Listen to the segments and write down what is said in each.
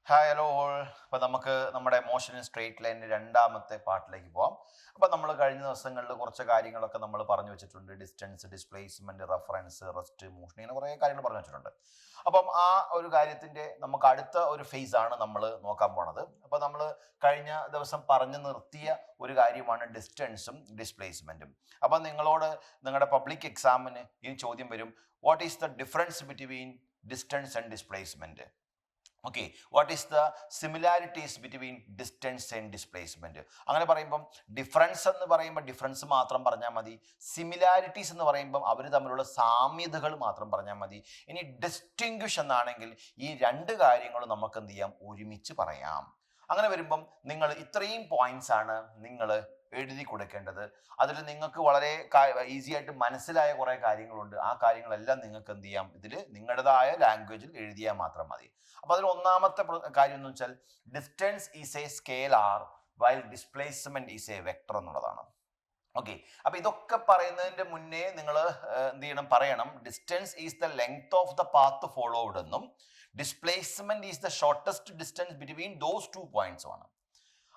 Hi hello all. അപ്പോൾ നമുക്ക് നമ്മുടെ മോഷൻ ഇൻ സ്ട്രേറ്റ് ലൈനിൻ്റെ രണ്ടാമത്തെ പാർട്ടിലേക്ക് പോവാം. അപ്പോൾ നമ്മൾ കഴിഞ്ഞ ദിവസങ്ങളിൽ കുറച്ച് കാര്യങ്ങളൊക്കെ നമ്മൾ പറഞ്ഞു വെച്ചിട്ടുണ്ട്. Distance, displacement, reference, rest, motion, ഇങ്ങനെ കുറേ കാര്യങ്ങൾ പറഞ്ഞു വെച്ചിട്ടുണ്ട്. അപ്പം ആ ഒരു കാര്യത്തിൻ്റെ നമുക്ക് അടുത്ത ഒരു ഫേസ് ആണ് നമ്മൾ നോക്കാൻ പോണത്. അപ്പോൾ നമ്മൾ കഴിഞ്ഞ ദിവസം പറഞ്ഞു നിർത്തിയ ഒരു കാര്യമാണ് ഡിസ്റ്റൻസും ഡിസ്പ്ലേസ്മെൻറ്റും. അപ്പം നിങ്ങളുടെ പബ്ലിക് എക്സാമിന് ഈ ചോദ്യം വരും, what is the difference between distance and displacement? Okay, what is the similarities between distance and displacement? അങ്ങനെ പറയുമ്പം ഡിഫറൻസ് എന്ന് പറയുമ്പോൾ ഡിഫറൻസ് മാത്രം പറഞ്ഞാൽ മതി. സിമിലാരിറ്റീസ് എന്ന് പറയുമ്പം അവർ തമ്മിലുള്ള സാമ്യതകൾ മാത്രം പറഞ്ഞാൽ മതി. ഇനി ഡിസ്റ്റിങ്വിഷ് എന്നാണെങ്കിൽ ഈ രണ്ട് കാര്യങ്ങളും നമുക്ക് എന്ത് ചെയ്യാം, ഒരുമിച്ച് പറയാം. അങ്ങനെ വരുമ്പം നിങ്ങൾ ഇത്രയും പോയിന്റ്സ് ആണ് നിങ്ങൾ എഴുതി കൊടുക്കേണ്ടത്. അതിൽ നിങ്ങൾക്ക് വളരെ ഈസി ആയിട്ട് മനസ്സിലായ കുറേ കാര്യങ്ങളുണ്ട്. ആ കാര്യങ്ങളെല്ലാം നിങ്ങൾക്ക് എന്ത് ചെയ്യാം, ഇതിൽ നിങ്ങളുടേതായ ലാംഗ്വേജിൽ എഴുതിയാൽ മാത്രം മതി. അപ്പൊ അതിൽ ഒന്നാമത്തെ കാര്യം എന്ന് വെച്ചാൽ distance is a scalar while displacement is a vector എന്നുള്ളതാണ്. ഓക്കെ, അപ്പൊ ഇതൊക്കെ പറയുന്നതിന്റെ മുന്നേ നിങ്ങൾ എന്ത് ചെയ്യണം, പറയണം distance is the length of the path followed എന്നും displacement is the shortest distance between those 2 points ആണ്.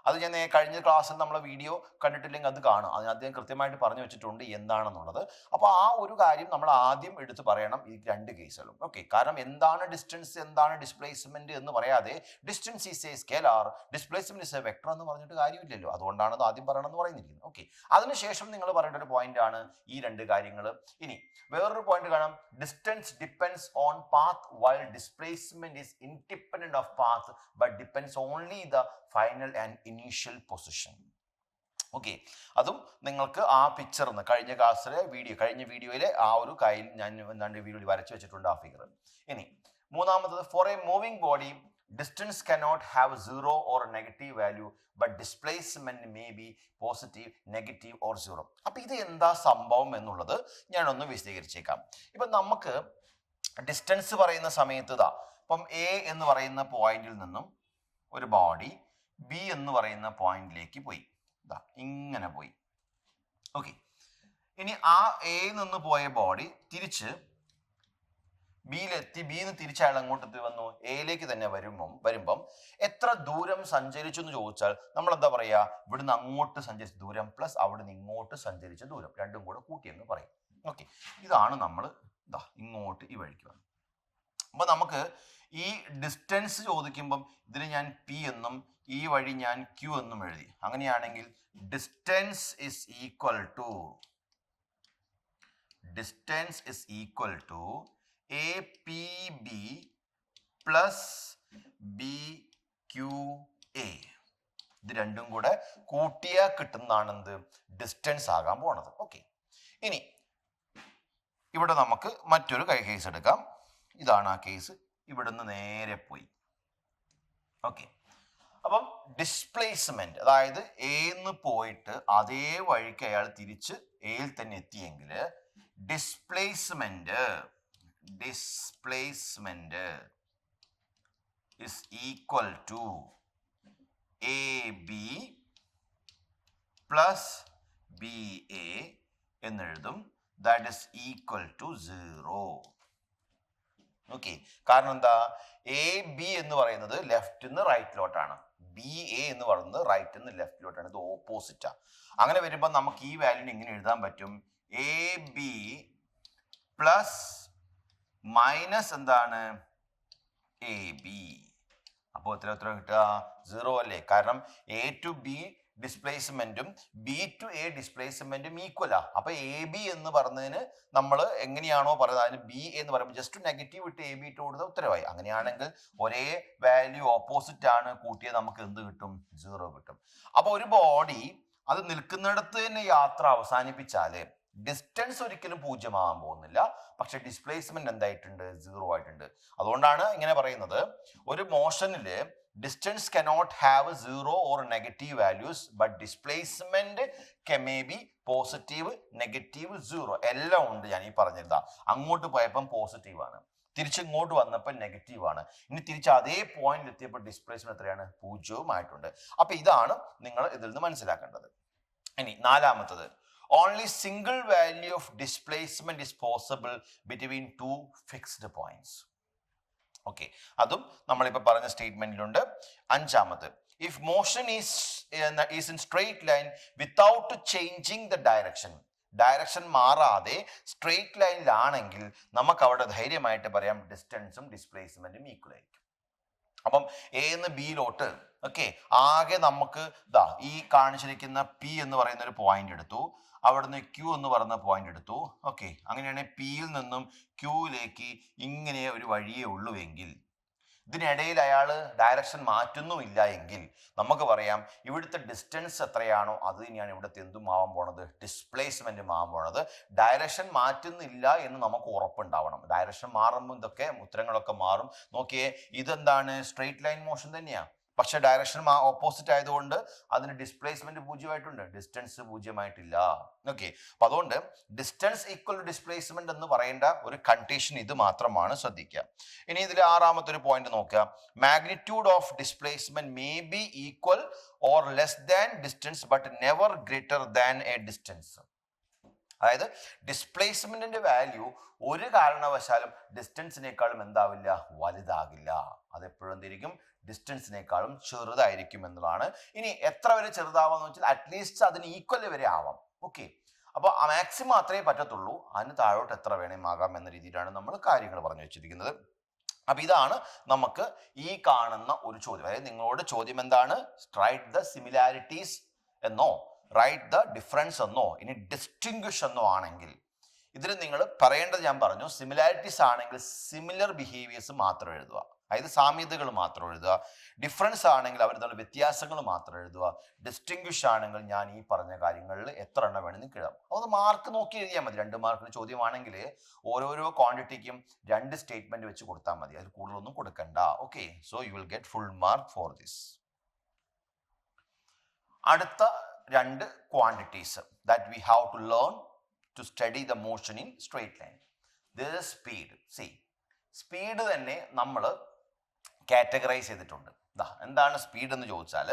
അത് ഞാൻ കഴിഞ്ഞ ക്ലാസ്സിൽ നമ്മളെ വീഡിയോ കണ്ടിട്ടില്ലെങ്കിൽ അത് കാണും. അതിന് അദ്ദേഹം കൃത്യമായിട്ട് പറഞ്ഞു വെച്ചിട്ടുണ്ട് എന്താണെന്നുള്ളത്. അപ്പോൾ ആ ഒരു കാര്യം നമ്മൾ ആദ്യം എടുത്ത് പറയണം ഈ രണ്ട് കേസുകളും. ഓക്കെ, കാരണം എന്താണ് ഡിസ്റ്റൻസ്, എന്താണ് ഡിസ്പ്ലേസ്മെന്റ് എന്ന് പറയാതെ distance is a scalar, displacement is a vector എന്ന് പറഞ്ഞിട്ട് കാര്യമില്ലല്ലോ. അതുകൊണ്ടാണ് അത് ആദ്യം പറയണം എന്ന് പറയുന്നിരിക്കുന്നത്. ഓക്കെ, അതിനുശേഷം നിങ്ങൾ പറയേണ്ട ഒരു പോയിന്റ് ആണ് ഈ രണ്ട് കാര്യങ്ങൾ. ഇനി വേറൊരു പോയിന്റ് കാണാം, distance depends own path while displacement is independent of path but depends only the final and initial position. Okay, അതും നിങ്ങൾക്ക് ആ പിക്ചർ കഴിഞ്ഞ വീഡിയോയിലെ ആ ഒരു കയ്യിൽ ഞാൻ വീഡിയോയിൽ വരച്ചു വെച്ചിട്ടുണ്ട് ആ ഫിഗർ. ഇനി മൂന്നാമത്തത്, for a moving body distance cannot have zero or negative value but displacement may be positive, negative or zero. അപ്പൊ ഇത് എന്താ സംഭവം എന്നുള്ളത് ഞാനൊന്ന് വിശദീകരിച്ചേക്കാം. ഇപ്പൊ നമുക്ക് ഡിസ്റ്റൻസ് പറയുന്ന സമയത്ത് ഇപ്പം എ എന്ന് പറയുന്ന പോയിന്റിൽ നിന്നും ഒരു ബോഡി ബി എന്ന് പറയുന്ന പോയിന്റിലേക്ക് പോയി, ഇങ്ങനെ പോയി. ഓക്കെ, ഇനി ആ എയിൽ നിന്ന് പോയ ബോഡി തിരിച്ച് ബിയിലെത്തി, ബിന്ന് തിരിച്ച് അയാൾ അങ്ങോട്ട് വന്നു എയിലേക്ക് തന്നെ വരുമ്പം എത്ര ദൂരം സഞ്ചരിച്ചു എന്ന് ചോദിച്ചാൽ നമ്മൾ എന്താ പറയാ, ഇവിടുന്ന് അങ്ങോട്ട് സഞ്ചരിച്ച ദൂരം പ്ലസ് അവിടുന്ന് ഇങ്ങോട്ട് സഞ്ചരിച്ച ദൂരം രണ്ടും കൂടെ കൂട്ടിയെന്ന് പറയും. ഓക്കെ, ഇതാണ് നമ്മൾ ഇങ്ങോട്ട് ഈ വഴിക്ക് വന്നത്. അപ്പൊ നമുക്ക് ഈ ഡിസ്റ്റൻസ് ചോദിക്കുമ്പം ഇതിന് ഞാൻ പി എന്നും ഈ വഴി ഞാൻ ക്യൂ എന്നും എഴുതി. അങ്ങനെയാണെങ്കിൽ distance is equal to A P B plus B Q A. ഇത് രണ്ടും കൂടെ കൂട്ടിയാൽ കിട്ടുന്നതാണ് എന്ത്, ഡിസ്റ്റൻസ് ആകാൻ പോണത്. ഓക്കെ, ഇനി ഇവിടെ നമുക്ക് മറ്റൊരു കേസ് എടുക്കാം. ഇതാണ് ആ കേസ്, ഇവിടുന്ന് നേരെ പോയി. ഓക്കെ, അപ്പം ഡിസ്പ്ലേസ്മെന്റ്, അതായത് എന്ന് പോയിട്ട് അതേ വഴിക്ക് അയാൾ തിരിച്ച് എയിൽ തന്നെ എത്തിയെങ്കിൽ displacement is equal to A B plus B A എന്നെഴുതും. That is equal to 0. Okay, കാരണം എന്താ, എ ബി എന്ന് പറയുന്നത് ലെഫ്റ്റ് നിന്ന് റൈറ്റിലോട്ടാണ്, ബി എ എന്ന് പറയുന്നത് റൈറ്റ് നിന്ന് ലെഫ്റ്റിലോട്ടാണ്. ഇത് ഓപ്പോസിറ്റാ. അങ്ങനെ വരുമ്പോൾ നമുക്ക് ഈ വാല്യൂന് ഇങ്ങനെ എഴുതാൻ പറ്റും, എ ബി പ്ലസ് മൈനസ് എന്താണ്, എ ബി. അപ്പോൾ എത്ര കിട്ടുക, 0 അല്ലേ? കാരണം എ ടു ബി ഡിസ്പ്ലേസ്മെന്റും ബി ടു എ ഡിസ്പ്ലേസ്മെന്റും ഈക്വലാ. അപ്പൊ എ ബി എന്ന് പറഞ്ഞതിന് നമ്മൾ എങ്ങനെയാണോ പറയുന്നത് അതിന് ബി എന്ന് പറയുമ്പോൾ ജസ്റ്റ് നെഗറ്റീവ് ഇട്ട് എ ബി ഇട്ട് കൊടുത്ത ഉത്തരവായി. അങ്ങനെയാണെങ്കിൽ ഒരേ വാല്യൂ ഓപ്പോസിറ്റ് ആണ്, കൂട്ടിയാൽ നമുക്ക് എന്ത് കിട്ടും, 0 കിട്ടും. അപ്പൊ ഒരു ബോഡി അത് നിൽക്കുന്നിടത്ത് തന്നെ യാത്ര അവസാനിപ്പിച്ചാല് ഡിസ്റ്റൻസ് ഒരിക്കലും 0 ആകാൻ പോകുന്നില്ല, പക്ഷെ ഡിസ്പ്ലേസ്മെന്റ് എന്തായിട്ടുണ്ട്, 0 ആയിട്ടുണ്ട്. അതുകൊണ്ടാണ് ഇങ്ങനെ പറയുന്നത്, ഒരു മോഷനില് distance cannot have zero or negative values but displacement may be positive, negative, zero. എല്ലാം ഉണ്ട്. ഞാൻ ഈ പറഞ്ഞിരുതാ, അങ്ങോട്ട് പോയപ്പം പോസിറ്റീവ് ആണ്, തിരിച്ചിങ്ങോട്ട് വന്നപ്പോൾ നെഗറ്റീവ് ആണ്. ഇനി തിരിച്ച് അതേ പോയിന്റ് എത്തിയപ്പോൾ ഡിസ്പ്ലേസ്മെന്റ് എത്രയാണ്, 0 ആയിട്ടുണ്ട്. അപ്പൊ ഇതാണ് നിങ്ങൾ ഇതിൽ നിന്ന് മനസ്സിലാക്കേണ്ടത്. ഇനി നാലാമത്തത്, only single value of displacement is possible between two fixed points. Okay, അതും നമ്മളിപ്പോൾ പറഞ്ഞ സ്റ്റേറ്റ്മെന്റിലുണ്ട്. അഞ്ചാമത്, if motion is in straight line without changing the direction, direction മാറാതെ സ്ട്രെയിറ്റ് ലൈനിലാണെങ്കിൽ നമുക്ക് അവിടെ ധൈര്യമായിട്ട് പറയാം ഡിസ്റ്റൻസും ഡിസ്പ്ലേസ്മെന്റും ഈക്വൽ ആയിരിക്കും. അപ്പം എന്ന് ബിയിലോട്ട് ഓക്കെ ആകെ നമുക്ക് ഈ കാണിച്ചിരിക്കുന്ന പി എന്ന് പറയുന്ന ഒരു പോയിന്റ് എടുത്തു, അവിടുന്ന് ക്യൂ എന്ന് പറയുന്ന പോയിന്റ് എടുത്തു. ഓക്കെ, അങ്ങനെയാണെങ്കിൽ പിയിൽ നിന്നും ക്യൂയിലേക്ക് ഇങ്ങനെ ഒരു വഴിയേ ഉള്ളൂവെങ്കിൽ, ഇതിനിടയിൽ അയാൾ ഡയറക്ഷൻ മാറ്റുന്നുമില്ല എങ്കിൽ നമുക്ക് പറയാം ഇവിടുത്തെ ഡിസ്റ്റൻസ് എത്രയാണോ അത് തന്നെയാണ് ഇവിടുത്തെ എന്തും ആവാൻ പോണത്, ഡിസ്പ്ലേസ്മെന്റും ആവാൻ പോണത്. ഡയറക്ഷൻ മാറ്റുന്നില്ല എന്ന് നമുക്ക് ഉറപ്പുണ്ടാവണം. ഡയറക്ഷൻ മാറുമ്പോൾ ഇതൊക്കെ ഉത്തരങ്ങളൊക്കെ മാറും. നോക്കിയേ, ഇതെന്താണ് സ്ട്രെയിറ്റ് ലൈൻ മോഷൻ തന്നെയാണ്, പക്ഷെ ഡയറക്ഷൻ ഓപ്പോസിറ്റ് ആയതുകൊണ്ട് അതിന് ഡിസ്പ്ലേസ്മെന്റ് പൂജ്യമായിട്ടുണ്ട്, ഡിസ്റ്റൻസ് പൂജ്യമായിട്ടില്ല. ഓക്കെ, അപ്പൊ അതുകൊണ്ട് ഡിസ്റ്റൻസ് ഈക്വൽ ടു ഡിസ്പ്ലേസ്മെന്റ് എന്ന് പറയേണ്ട ഒരു കണ്ടീഷൻ ഇത് മാത്രമാണ്, ശ്രദ്ധിക്കുക. ഇനി ഇതിൽ ആറാമത്തെ ഒരു പോയിന്റ് നോക്കുക, magnitude of displacement may be equal or less than distance but never greater than A distance. അതായത് ഡിസ്പ്ലേസ്മെന്റിന്റെ വാല്യൂ ഒരു കാരണവശാലും ഡിസ്റ്റൻസിനേക്കാളും എന്താവില്ല, വലുതാകില്ല. അതെപ്പോഴും എന്തിരിക്കും, ഡിസ്റ്റൻസിനേക്കാളും ചെറുതായിരിക്കും എന്നുള്ളതാണ്. ഇനി എത്ര വരെ ചെറുതാവാന്ന് വെച്ചാൽ അറ്റ്ലീസ്റ്റ് അതിന് ഈക്വൽ വരെ ആവാം. ഓക്കെ, അപ്പോൾ മാക്സിമം അത്രേ പറ്റത്തുള്ളൂ, അതിന് താഴോട്ട് എത്ര വേണേലും ആകാം എന്ന രീതിയിലാണ് നമ്മൾ കാര്യങ്ങൾ പറഞ്ഞു വെച്ചിരിക്കുന്നത്. അപ്പൊ ഇതാണ് നമുക്ക് ഈ കാണുന്ന ഒരു ചോദ്യം. അതായത് നിങ്ങളോട് ചോദ്യം എന്താണ്, റൈറ്റ് ദ സിമിലാരിറ്റീസ് എന്നോ റൈറ്റ് ദ ഡിഫറൻസ് എന്നോ ഇനി ഡിസ്റ്റിങ്വിഷ് എന്നോ ആണെങ്കിൽ ഇതിൽ നിങ്ങൾ പറയേണ്ടത് ഞാൻ പറഞ്ഞു, സിമിലാരിറ്റീസ് ആണെങ്കിൽ സിമിലർ ബിഹേവിയേഴ്സ് മാത്രം എഴുതുക, അതായത് സാമ്യതകൾ മാത്രം എഴുതുക. ഡിഫറൻസ് ആണെങ്കിൽ അവർ തമ്മിൽ വ്യത്യാസങ്ങൾ മാത്രം എഴുതുക. ഡിസ്റ്റിങ്വിഷ് ആണെങ്കിൽ ഞാൻ ഈ പറഞ്ഞ കാര്യങ്ങളിൽ എത്ര എണ്ണം വേണമെന്ന് എഴുതാം. അപ്പോൾ മാർക്ക് നോക്കി എഴുതിയാൽ മതി. 2 മാർക്കിന് ചോദ്യമാണെങ്കിൽ ഓരോരോ ക്വാണ്ടിറ്റിക്കും 2 സ്റ്റേറ്റ്മെന്റ് വെച്ച് കൊടുത്താൽ മതി, അതിൽ കൂടുതലൊന്നും കൊടുക്കണ്ട. Okay, so you will get full mark for this. അടുത്ത 2 quantities that we have to learn to study the motion in straight line. This is speed. See, speed തന്നെ നമ്മൾ കാറ്റഗറൈസ് ചെയ്തിട്ടുണ്ട്. എന്താണ് സ്പീഡ് എന്ന് ചോദിച്ചാൽ,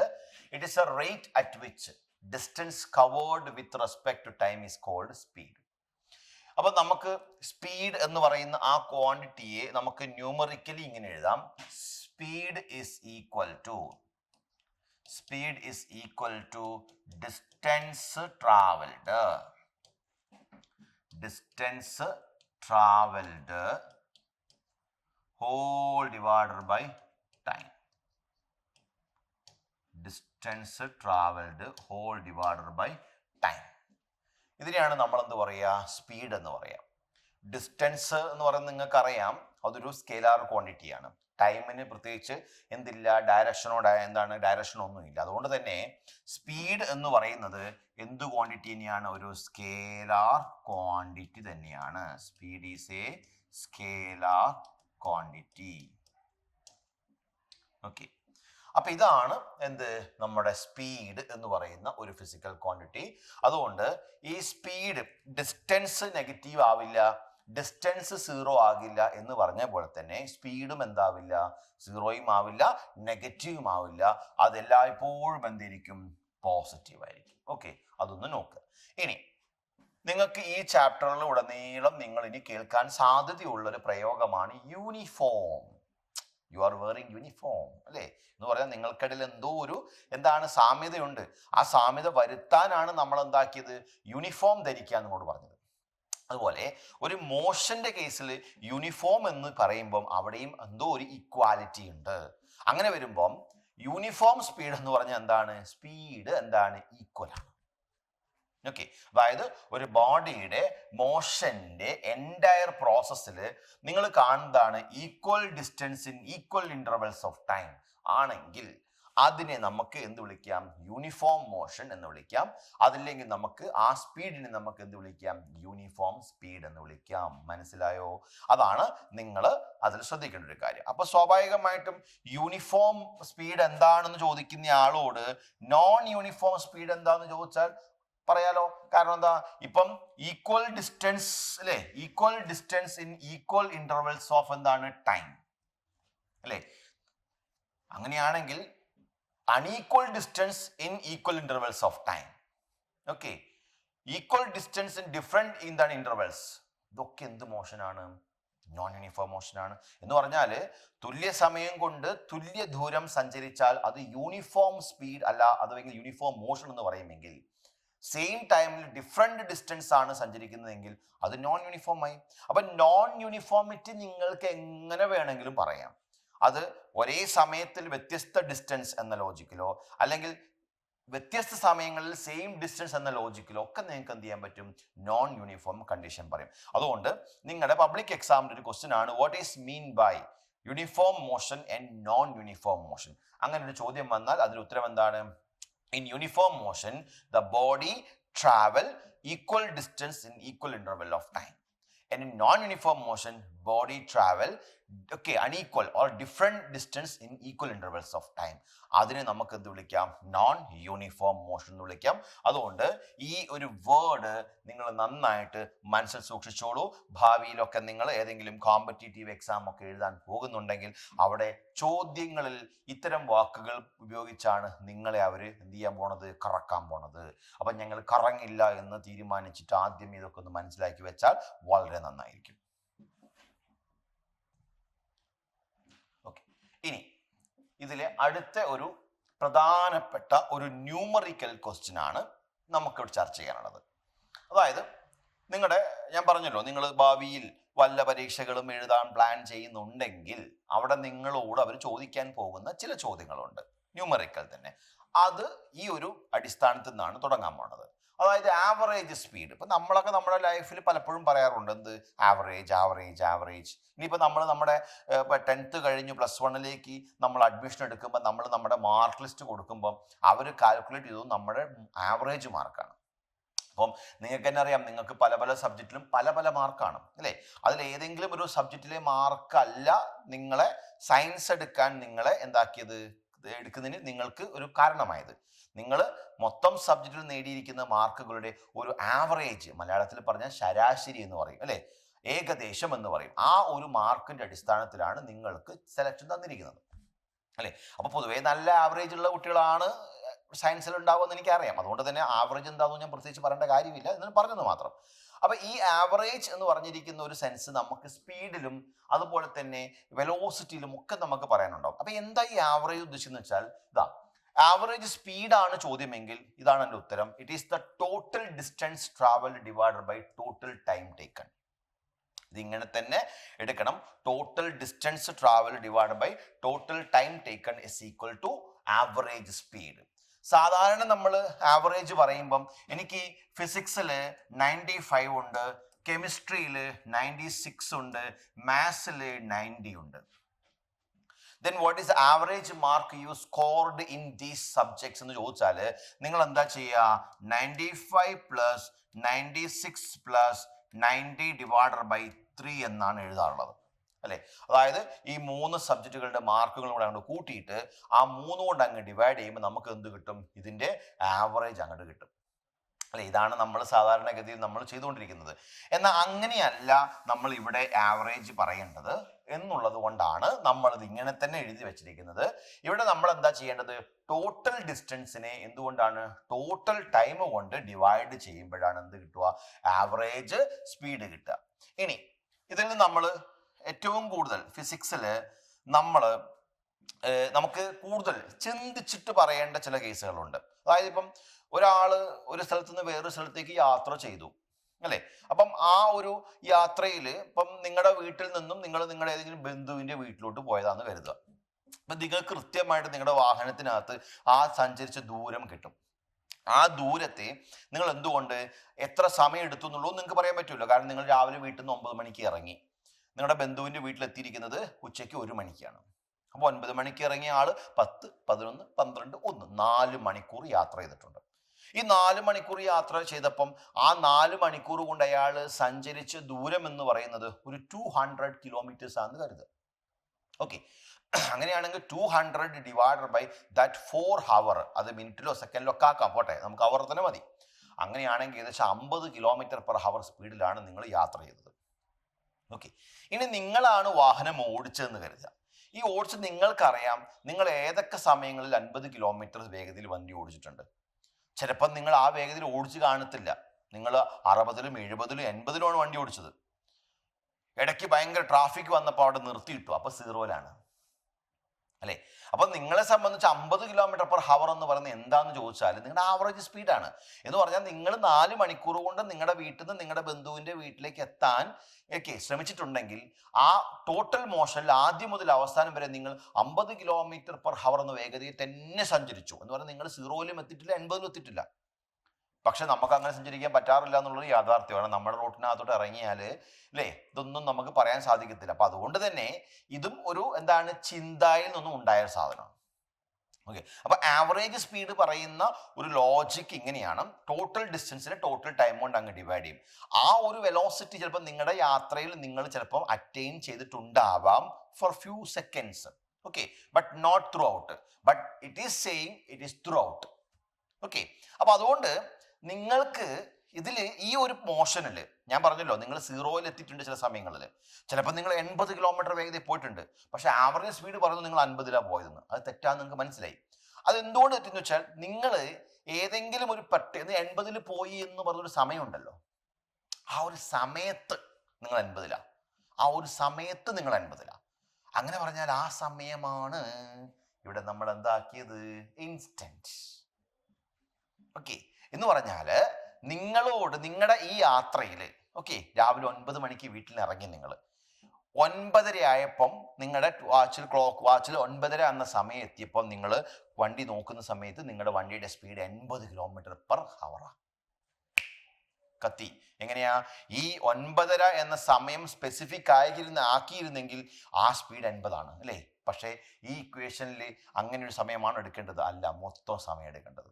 it is a rate at which distance covered with respect to time is called speed. അപ്പൊ നമുക്ക് speed എന്ന് പറയുന്ന ആ ക്വാണ്ടിറ്റിയെ നമുക്ക് ന്യൂമറിക്കലി ഇങ്ങനെ എഴുതാം, speed is equal to distance travelled, distance travelled whole divided by time. Distance travelled whole divided by time. ഇതിനെയാണ് നമ്മൾ എന്ത് പറയുക, സ്പീഡ് എന്ന് പറയാം. ഡിസ്റ്റൻസ് എന്ന് പറയുന്നത് നിങ്ങൾക്കറിയാം, അതൊരു സ്കെയിലാർ ക്വാണ്ടിറ്റിയാണ്. ടൈമിന് പ്രത്യേകിച്ച് എന്തില്ല, ഡയറക്ഷൻ ഒന്നുമില്ല. അതുകൊണ്ട് തന്നെ സ്പീഡ് എന്ന് പറയുന്നത് എന്ത് ക്വാണ്ടിറ്റി തന്നെയാണ്, ഒരു സ്കേലാർ ക്വാണ്ടിറ്റി തന്നെയാണ്. Speed is a scalar quantity. Okay, അപ്പൊ ഇതാണ് എന്ത്, നമ്മുടെ സ്പീഡ് എന്ന് പറയുന്ന ഒരു ഫിസിക്കൽ ക്വാണ്ടിറ്റി. അതുകൊണ്ട് ഈ സ്പീഡ് ഡിസ്റ്റൻസ് നെഗറ്റീവ് ആവില്ല, ഡിസ്റ്റൻസ് 0 ആകില്ല എന്ന് പറഞ്ഞ പോലെ തന്നെ സ്പീഡും എന്താവില്ല, 0യും ആവില്ല, നെഗറ്റീവും ആവില്ല. അതെല്ലായ്പ്പോഴും എന്തിരിക്കും, പോസിറ്റീവ് ആയിരിക്കും. ഓക്കെ, അതൊന്ന് നോക്കുക. ഇനി നിങ്ങൾക്ക് ഈ ചാപ്റ്ററിൽ ഉടനീളം നിങ്ങൾ ഇനി കേൾക്കാൻ സാധ്യതയുള്ള ഒരു പ്രയോഗമാണ് uniform. You are wearing uniform അല്ലേ എന്ന് പറയാൻ നിങ്ങൾക്കിടയിൽ എന്തോ ഒരു സാമ്യതയുണ്ട്. ആ സാമ്യത വരുത്താനാണ് നമ്മൾ എന്താക്കിയത്, യൂണിഫോം ധരിക്കുക എന്നോട് പറഞ്ഞത്. അതുപോലെ ഒരു മോഷന്റെ കേസിൽ യൂണിഫോം എന്ന് പറയുമ്പം അവിടെയും എന്തോ ഒരു ഇക്വാലിറ്റി ഉണ്ട്. അങ്ങനെ വരുമ്പം യൂണിഫോം സ്പീഡ് എന്ന് പറഞ്ഞാൽ എന്താണ്, സ്പീഡ് എന്താണ്, ഈക്വൽ ആണ്. ഓക്കെ, അതായത് ഒരു ബോഡിയുടെ മോഷന്റെ എൻറ്റയർ പ്രോസസ്സിൽ നിങ്ങൾ കാണുന്നതാണ് equal distance in equal intervals of time ആണെങ്കിൽ അതിനെ നമുക്ക് എന്ത് വിളിക്കാം, യൂണിഫോം മോഷൻ എന്ന് വിളിക്കാം. അതില്ലെങ്കിൽ നമുക്ക് ആ സ്പീഡിനെ നമുക്ക് എന്ത് വിളിക്കാം, യൂണിഫോം സ്പീഡ് എന്ന് വിളിക്കാം. മനസ്സിലായോ? അതാണ് നിങ്ങൾ അതിൽ ശ്രദ്ധിക്കേണ്ട ഒരു കാര്യം. അപ്പൊ സ്വാഭാവികമായിട്ടും യൂണിഫോം സ്പീഡ് എന്താണെന്ന് ചോദിക്കുന്ന ആളോട് നോൺ യൂണിഫോം സ്പീഡ് എന്താന്ന് ചോദിച്ചാൽ പറയാലോ. കാരണം എന്താ, ഇപ്പം ഈക്വൽ ഡിസ്റ്റൻസ് അല്ലെ, equal distance in equal intervals of എന്താണ്, ടൈം അല്ലെ. അങ്ങനെയാണെങ്കിൽ unequal distance in equal intervals of time. Okay, equal distance in different in the intervals. ഇതൊക്കെ എന്ത് മോഷൻ ആണ്, നോൺ യൂണിഫോം മോഷൻ ആണ്. എന്ന് പറഞ്ഞാൽ തുല്യ സമയം കൊണ്ട് തുല്യ ദൂരം സഞ്ചരിച്ചാൽ അത് യൂണിഫോം സ്പീഡ് അല്ല, അല്ലെങ്കിൽ യൂണിഫോം മോഷൻ എന്ന് പറയുമെങ്കിൽ സെയിം ടൈമിൽ ഡിഫറെന്റ് ഡിസ്റ്റൻസ് ആണ് സഞ്ചരിക്കുന്നതെങ്കിൽ അത് നോൺ യൂണിഫോം ആയി. അപ്പൊ നോൺ യൂണിഫോമിറ്റി നിങ്ങൾക്ക് എങ്ങനെ വേണമെങ്കിലും പറയാം. അത് ഒരേ സമയത്തിൽ വ്യത്യസ്ത ഡിസ്റ്റൻസ് എന്ന ലോജിക്കിലോ അല്ലെങ്കിൽ വ്യത്യസ്ത സമയങ്ങളിൽ സെയിം ഡിസ്റ്റൻസ് എന്ന ലോജിക്കിലോ ഒക്കെ നിങ്ങൾക്ക് എന്ത് ചെയ്യാൻ പറ്റും, നോൺ യൂണിഫോം കണ്ടീഷൻ പറയും. അതുകൊണ്ട് നിങ്ങളുടെ പബ്ലിക് എക്സാമിന്റെ ഒരു ക്വസ്റ്റ്യൻ ആണ് what is mean by uniform motion and non uniform motion. അങ്ങനെ ഒരു ചോദ്യം വന്നാൽ അതിന് ഉത്തരം എന്താണ്? In uniform motion, the body travel equal distance in equal interval of time. And in non-uniform motion, body travel unequal or different distance in equal intervals of time. അതിനെ നമുക്ക് എന്ത് വിളിക്കാം? നോൺ യൂണിഫോം മോഷൻ എന്ന് വിളിക്കാം. അതുകൊണ്ട് ഈ ഒരു word നിങ്ങൾ നന്നായിട്ട് മനസ്സിൽ സൂക്ഷിച്ചോളൂ. ഭാവിയിലൊക്കെ നിങ്ങൾ ഏതെങ്കിലും കോമ്പറ്റേറ്റീവ് എക്സാം ഒക്കെ എഴുതാൻ പോകുന്നുണ്ടെങ്കിൽ അവിടെ ചോദ്യങ്ങളിൽ ഇത്തരം വാക്കുകൾ ഉപയോഗിച്ചാണ് നിങ്ങളെ അവർ എന്ത് ചെയ്യാൻ പോണത്, കറക്കാൻ പോണത്. അപ്പം ഞങ്ങൾ കറങ്ങില്ല എന്ന് തീരുമാനിച്ചിട്ട് ആദ്യം ഇതൊക്കെ ഒന്ന് മനസ്സിലാക്കി വെച്ചാൽ വളരെ നന്നായിരിക്കും. ഓക്കെ, ഇനി ഇതിലെ അടുത്ത ഒരു പ്രധാനപ്പെട്ട ഒരു ന്യൂമറിക്കൽ ക്വസ്റ്റ്യൻ ആണ് നമുക്കിവിടെ ചർച്ച ചെയ്യാനുള്ളത്. അതായത് ഞാൻ പറഞ്ഞല്ലോ, നിങ്ങൾ ഭാവിയിൽ വല്ല പരീക്ഷകളും എഴുതാൻ പ്ലാൻ ചെയ്യുന്നുണ്ടെങ്കിൽ അവിടെ നിങ്ങളോട് അവർ ചോദിക്കാൻ പോകുന്ന ചില ചോദ്യങ്ങളുണ്ട്, ന്യൂമറിക്കൽ തന്നെ. അത് ഈ ഒരു അടിസ്ഥാനത്തിൽ നിന്നാണ് തുടങ്ങാൻ പോണത്. അതായത് ആവറേജ് സ്പീഡ്. ഇപ്പം നമ്മളൊക്കെ നമ്മുടെ ലൈഫിൽ പലപ്പോഴും പറയാറുണ്ട് എന്ത്, ആവറേജ് ആവറേജ് ആവറേജ്. ഇനിയിപ്പോൾ നമ്മൾ നമ്മുടെ 10th കഴിഞ്ഞ് +1 നമ്മൾ അഡ്മിഷൻ എടുക്കുമ്പോൾ നമ്മൾ നമ്മുടെ മാർക്ക് ലിസ്റ്റ് കൊടുക്കുമ്പോൾ അവർ കാൽക്കുലേറ്റ് ചെയ്തത് നമ്മുടെ ആവറേജ് മാർക്കാണ്. അപ്പം നിങ്ങൾക്ക് തന്നെ അറിയാം, നിങ്ങൾക്ക് പല പല സബ്ജക്റ്റിലും പല പല മാർക്കാണ് അല്ലേ. അതിൽ ഏതെങ്കിലും ഒരു സബ്ജക്റ്റിലെ മാർക്കല്ല നിങ്ങളെ സയൻസ് എടുക്കാൻ നിങ്ങളെ എടുക്കുന്നതിന് നിങ്ങൾക്ക് ഒരു കാരണമായത്. നിങ്ങൾ മൊത്തം സബ്ജക്റ്റിൽ നേടിയിരിക്കുന്ന മാർക്കുകളുടെ ഒരു ആവറേജ്, മലയാളത്തിൽ പറഞ്ഞാൽ ശരാശരി എന്ന് പറയും അല്ലേ, ഏകദേശം എന്ന് പറയും. ആ ഒരു മാർക്കിന്റെ അടിസ്ഥാനത്തിലാണ് നിങ്ങൾക്ക് സെലക്ഷൻ തന്നിരിക്കുന്നത് അല്ലേ. അപ്പൊ പൊതുവേ നല്ല ആവറേജ് ഉള്ള കുട്ടികളാണ് സയൻസിൽ ഉണ്ടാവുമെന്ന് എനിക്കറിയാം. അതുകൊണ്ട് തന്നെ ആവറേജ് എന്താണെന്ന് ഞാൻ പ്രത്യേകിച്ച് പറയേണ്ട കാര്യമില്ല, എന്ന് പറഞ്ഞത് മാത്രം. അപ്പൊ ഈ ആവറേജ് എന്ന് പറഞ്ഞിരിക്കുന്ന ഒരു സെൻസ് നമുക്ക് സ്പീഡിലും അതുപോലെ തന്നെ വെലോസിറ്റിയിലും ഒക്കെ നമുക്ക് പറയാനുണ്ടാവും. അപ്പൊ എന്താ ഈ ആവറേജ് ഉദ്ദേശിച്ചെന്ന് വെച്ചാൽ, ആവറേജ് സ്പീഡാണ് ചോദ്യമെങ്കിൽ ഇതാണ് എൻ്റെ ഉത്തരം. It is the total distance travelled divided by total time taken. ഇതിങ്ങനെ തന്നെ എടുക്കണം. Total distance travelled divided by total time taken is equal to average speed. സാധാരണ നമ്മൾ ആവറേജ് പറയുമ്പം എനിക്ക് ഫിസിക്സിൽ 95 ഉണ്ട്, കെമിസ്ട്രിയിൽ 96 ഉണ്ട്, മാത്സിൽ 90 ഉണ്ട്. Then what is the average mark you scored in these subjects എന്ന് ചോദിച്ചാൽ നിങ്ങൾ എന്താ ചെയ്യുക? 95 + 96 + 90 ഡിവൈഡഡ് ബൈ 3 എന്നാണ് എഴുതാറുള്ളത് അല്ലേ. അതായത് ഈ 3 സബ്ജക്റ്റുകളുടെ മാർക്കുകളും കൂടെ അങ്ങോട്ട് കൂട്ടിയിട്ട് ആ 3 കൊണ്ട് അങ്ങ് ഡിവൈഡ് ചെയ്യുമ്പോൾ നമുക്ക് എന്ത് കിട്ടും? ഇതിന്റെ ആവറേജ് അങ്ങോട്ട് കിട്ടും അല്ലെ. ഇതാണ് നമ്മൾ സാധാരണഗതിയിൽ നമ്മൾ ചെയ്തുകൊണ്ടിരിക്കുന്നത്. എന്നാൽ അങ്ങനെയല്ല നമ്മൾ ഇവിടെ ആവറേജ് പറയേണ്ടത് എന്നുള്ളത് കൊണ്ടാണ് നമ്മളിത് ഇങ്ങനെ തന്നെ എഴുതി വെച്ചിരിക്കുന്നത്. ഇവിടെ നമ്മൾ എന്താ ചെയ്യേണ്ടത്? ടോട്ടൽ ഡിസ്റ്റൻസിനെ എന്തുകൊണ്ടാണ് ടോട്ടൽ ടൈം കൊണ്ട് ഡിവൈഡ് ചെയ്യുമ്പോഴാണ് എന്ത് കിട്ടുക? ആവറേജ് സ്പീഡ് കിട്ടുക. ഇനി ഇതിൽ നിന്ന് നമ്മൾ ഏറ്റവും കൂടുതൽ ഫിസിക്സിൽ നമുക്ക് കൂടുതൽ ചിന്തിച്ചിട്ട് പറയേണ്ട ചില കേസുകളുണ്ട്. അതായത് ഇപ്പം ഒരാള് ഒരു സ്ഥലത്ത് നിന്ന് വേറൊരു സ്ഥലത്തേക്ക് യാത്ര ചെയ്തു അല്ലെ. അപ്പം ആ ഒരു യാത്രയിൽ ഇപ്പം നിങ്ങളുടെ വീട്ടിൽ നിന്നും നിങ്ങളുടെ ഏതെങ്കിലും ബന്ധുവിന്റെ വീട്ടിലോട്ട് പോയതാന്ന് കരുതുക. അപ്പൊ നിങ്ങൾ കൃത്യമായിട്ട് നിങ്ങളുടെ വാഹനത്തിനകത്ത് ആ സഞ്ചരിച്ച ദൂരം കിട്ടും. ആ ദൂരത്തെ നിങ്ങൾ എന്തുകൊണ്ട് എത്ര സമയം എടുത്തു എന്നുള്ളൂ നിങ്ങൾക്ക് പറയാൻ പറ്റുമല്ലോ. കാരണം നിങ്ങൾ രാവിലെ വീട്ടിൽ നിന്ന് 9 മണിക്ക് ഇറങ്ങി, നിങ്ങളുടെ ബന്ധുവിന്റെ വീട്ടിലെത്തിയിരിക്കുന്നത് ഉച്ചയ്ക്ക് 1 മണിക്കാണ്. അപ്പോൾ 9 മണിക്ക് ഇറങ്ങിയ ആള് 10, 11, 12, 1 4 മണിക്കൂർ യാത്ര ചെയ്തിട്ടുണ്ട്. ഈ 4 മണിക്കൂർ യാത്ര ചെയ്തപ്പം ആ 4 മണിക്കൂർ കൊണ്ട് അയാൾ സഞ്ചരിച്ച ദൂരം എന്ന് പറയുന്നത് ഒരു 200 കിലോമീറ്റേഴ്സ് ആണെന്ന് കരുതുക. ഓക്കെ, അങ്ങനെയാണെങ്കിൽ 200 ഡിവൈഡഡ് ബൈ ദാറ്റ് 4 hour, അത് മിനിറ്റിലോ സെക്കൻഡിലോ ഒക്കെ ആക്കാം, പോട്ടെ, നമുക്ക് അവർ തന്നെ മതി. അങ്ങനെയാണെങ്കിൽ ഏകദേശം 50 km/h സ്പീഡിലാണ് നിങ്ങൾ യാത്ര ചെയ്തത്. ഓക്കെ, ഇനി നിങ്ങളാണ് വാഹനം ഓടിച്ചതെന്ന് കരുതുക. ഈ ഓടിച്ച് നിങ്ങൾക്കറിയാം നിങ്ങൾ ഏതൊക്കെ സമയങ്ങളിൽ 50 കിലോമീറ്റർ വേഗതയിൽ വണ്ടി ഓടിച്ചിട്ടുണ്ട്. ചിലപ്പോൾ നിങ്ങൾ ആ വേഗതയിൽ ഓടിച്ച് കാണത്തില്ല, നിങ്ങൾ 60-ലും 70-ലും 80-ലും ആണ് വണ്ടി ഓടിച്ചത്. ഇടയ്ക്ക് ഭയങ്കര ട്രാഫിക് വന്നപ്പോൾ അവിടെ നിർത്തിയിട്ടു, അപ്പോൾ സീറോയിലാണ് അല്ലേ. അപ്പം നിങ്ങളെ സംബന്ധിച്ച് 50 km/h എന്ന് പറയുന്നത് എന്താണെന്ന് ചോദിച്ചാൽ നിങ്ങളുടെ ആവറേജ് സ്പീഡാണ്. എന്ന് പറഞ്ഞാൽ നിങ്ങൾ 4 മണിക്കൂർ കൊണ്ട് നിങ്ങളുടെ വീട്ടിൽ നിന്ന് നിങ്ങളുടെ ബന്ധുവിൻ്റെ വീട്ടിലേക്ക് എത്താൻ ശ്രമിച്ചിട്ടുണ്ടെങ്കിൽ ആ ടോട്ടൽ മോഷനിൽ ആദ്യം മുതൽ അവസാനം വരെ നിങ്ങൾ 50 km/h എന്ന വേഗതയിൽ തന്നെ സഞ്ചരിച്ചു എന്ന് പറഞ്ഞാൽ നിങ്ങൾ സീറോയിലും എത്തിയിട്ടില്ല, 80-ലും എത്തിയിട്ടില്ല. പക്ഷെ നമുക്ക് അങ്ങനെ സഞ്ചരിക്കാൻ പറ്റാറില്ല എന്നുള്ളത് യാഥാർത്ഥ്യമാണ്. നമ്മുടെ റോട്ടിനകത്തോട്ട് ഇറങ്ങിയാൽ അല്ലേ ഇതൊന്നും നമുക്ക് പറയാൻ സാധിക്കത്തില്ല. അപ്പൊ അതുകൊണ്ട് തന്നെ ഇതും ഒരു എന്താണ് ചിന്തയിൽ നിന്നും ഉണ്ടായ സാധനമാണ്. ഓക്കെ, അപ്പൊ ആവറേജ് സ്പീഡ് പറയുന്ന ഒരു ലോജിക്ക് ഇങ്ങനെയാണ്. ടോട്ടൽ ഡിസ്റ്റൻസിനെ ടോട്ടൽ ടൈം കൊണ്ട് അങ്ങ് ഡിവൈഡ് ചെയ്യും. ആ ഒരു വെലോസിറ്റി ചിലപ്പോൾ നിങ്ങളുടെ യാത്രയിൽ നിങ്ങൾ ചിലപ്പോൾ അറ്റൈൻ ചെയ്തിട്ടുണ്ടാവാം for few seconds. Okay, but not throughout, but it is saying it is throughout. Okay, അപ്പൊ അതുകൊണ്ട് നിങ്ങൾക്ക് ഇതിൽ ഈ ഒരു മോഷനിൽ ഞാൻ പറഞ്ഞല്ലോ നിങ്ങൾ സീറോയിൽ എത്തിയിട്ടുണ്ട് ചില സമയങ്ങളിൽ. ചിലപ്പോൾ നിങ്ങൾ 80 km വേഗതയിൽ പോയിട്ടുണ്ട്, പക്ഷെ ആവറേജ് സ്പീഡ് പറയുന്നത് നിങ്ങൾ 50-ലാണ് പോയതെന്ന്. അത് തെറ്റാന്ന് നിങ്ങൾക്ക് മനസ്സിലായി. അത് എന്തുകൊണ്ട് തെറ്റെന്ന് വെച്ചാൽ നിങ്ങൾ ഏതെങ്കിലും ഒരു 80-ൽ പോയി എന്ന് പറഞ്ഞൊരു സമയമുണ്ടല്ലോ, ആ ഒരു സമയത്ത് നിങ്ങൾ 80-ലാണ്, ആ ഒരു സമയത്ത് നിങ്ങൾ 80-ലാണ്. അങ്ങനെ പറഞ്ഞാൽ ആ സമയമാണ് ഇവിടെ നമ്മൾ എന്താക്കിയത്, ഇൻസ്റ്റന്റ്. ഓക്കെ, എന്ന് പറഞ്ഞാൽ നിങ്ങളോട് നിങ്ങളുടെ ഈ യാത്രയിൽ ഓക്കെ രാവിലെ 9 മണിക്ക് വീട്ടിൽ നിന്ന് ഇറങ്ങി നിങ്ങൾ 9:30 ആയപ്പം നിങ്ങളുടെ ക്ലോക്ക് വാച്ചിൽ 9:30 എന്ന സമയം എത്തിയപ്പോൾ നിങ്ങൾ വണ്ടി നോക്കുന്ന സമയത്ത് നിങ്ങളുടെ വണ്ടിയുടെ സ്പീഡ് 80 km/h. കത്തി എങ്ങനെയാ ഈ 9:30 എന്ന സമയം സ്പെസിഫിക് ആക്കിയിരുന്നെങ്കിൽ ആ സ്പീഡ് 80 അല്ലേ. പക്ഷേ ഈ ഇക്വേഷനിൽ അങ്ങനെ ഒരു സമയമാണ് എടുക്കേണ്ടത്, അല്ല മൊത്തം സമയം എടുക്കേണ്ടത്.